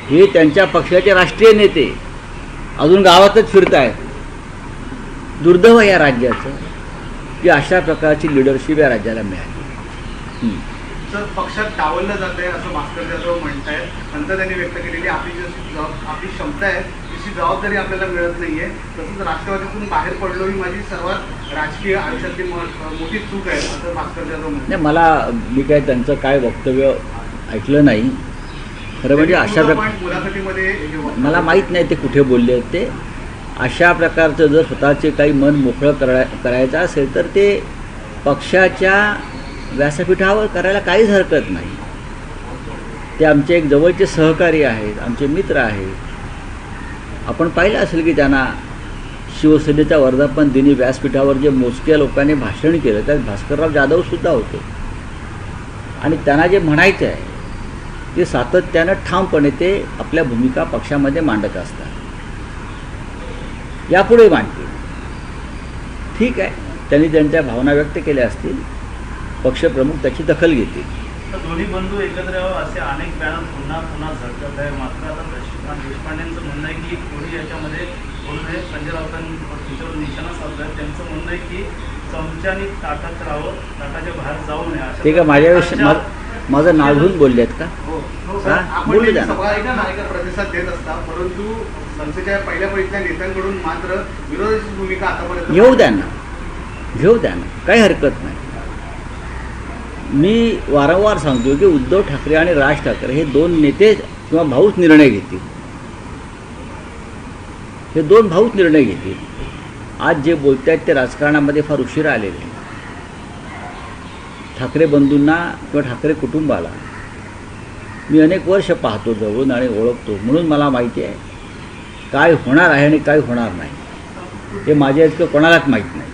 हे त्यांच्या पक्षाचे राष्ट्रीय नेते अजून गावातच फिरत आहेत. दुर्दैव या राज्याचं की अशा प्रकारची लिडरशिप या राज्याला मिळाली. सर, पक्षात डावललं जात आहे असं भास्कर जाधव म्हणत आहेत. नंतर त्यांनी व्यक्त केलेली आपली क्षमता आहे तशी जबाबदारी आपल्याला मिळत नाही आहे. तसंच राष्ट्रवादीतून बाहेर पडलो ही माझी सर्वात राजकीय आयुष्यातली मोठी चूक आहे असं भास्कर जाधव म्हणतात. मी काय त्यांचं काय वक्तव्य ऐकलं नाही खरं म्हणजे. अशा मुलाखतीमध्ये मला माहीत नाही ते कुठे बोलले आहेत ते. अशा प्रकारचं जर स्वतःचे काही मन मोकळं करायचं असेल तर ते पक्षाच्या व्यासपीठावर करायला काहीच हरकत नाही. ते आमचे एक जवळचे सहकारी आहेत, आमचे मित्र आहेत. आपण पाहिलं असेल की त्यांना शिवसेनेच्या वर्धापन दिनी व्यासपीठावर जे मोजक्या लोकांनी भाषण केलं त्यात भास्करराव जाधवसुद्धा होते. आणि त्यांना जे म्हणायचं आहे ते सातत्यानं ठामपणे ते आपल्या भूमिका पक्षामध्ये मांडत असतात. यापुढे मांडतील. ठीक आहे, त्यांनी त्यांच्या भावना व्यक्त केल्या असतील, पक्षप्रमुख त्याची दखल घेतील. दोन्ही बंधू एकत्र यावं असे अनेक बॅनर पुन्हा पुन्हा झळकत आहे. मात्र आता देशपांडेंचं म्हणणं आहे की कोणी याच्यामध्ये बोलू नये. संजय राऊतांवर निशाणा साधला. त्यांचं म्हणणं आहे की चमच्यानी ताटात राहावं, ताटाच्या बाहेर जाऊ नये. ते का माझ्याविषयी माझं नाव घेऊन बोलले आहेत का? बोलू द्या. प्रतिसाद देत असता, परंतु संसदेच्या पहिल्या पहिल्या नेत्यांकडून मात्र विरोधाची भूमिका आतापर्यंत घेऊ द्या ना, काही हरकत नाही. मी वारंवार सांगतो की उद्धव ठाकरे आणि राज ठाकरे हे दोन नेते किंवा भाऊच निर्णय घेतील. हे दोन भाऊच निर्णय घेतील. आज जे बोलत आहेत ते राजकारणामध्ये फार उशिरा आलेले. ठाकरे बंधूंना किंवा ठाकरे कुटुंबाला मी अनेक वर्ष पाहतो जवळून आणि ओळखतो, म्हणून मला माहिती आहे काय होणार आहे आणि काय होणार नाही. हे माझ्या इतकं कोणालाच माहीत नाही.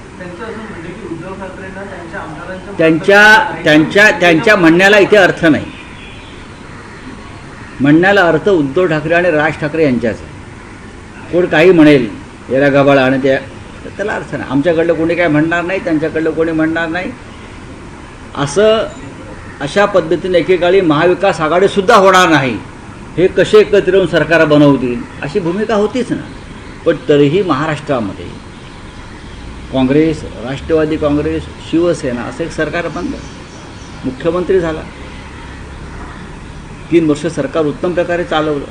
त्यांच्या म्हणण्याला इथे अर्थ नाही. म्हणण्याला अर्थ उद्धव ठाकरे आणि राज ठाकरे यांच्याच आहे. कोण काही म्हणेल याला गबाळा आणि त्याला अर्थ नाही. आमच्याकडलं कोणी काय म्हणणार नाही, त्यांच्याकडलं कोणी म्हणणार नाही. अशा पद्धतीने एकेकाळी महाविकास आघाडीसुद्धा होणार नाही. हे कसे एकत्र येऊन सरकार बनवतील अशी भूमिका होतीच ना. पण तरीही महाराष्ट्रामध्ये काँग्रेस, राष्ट्रवादी काँग्रेस, शिवसेना असं एक सरकार बनलं. मुख्यमंत्री झाला. 3 वर्ष सरकार उत्तम प्रकारे चालवलं.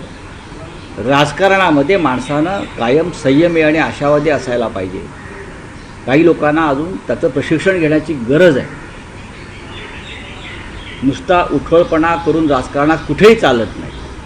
राजकारणामध्ये माणसानं कायम संयमी आणि आशावादी असायला पाहिजे. काही लोकांना अजून त्याचं प्रशिक्षण घेण्याची गरज आहे. नुसता उठवळपणा करून राजकारणात कुठेही चालत नाही.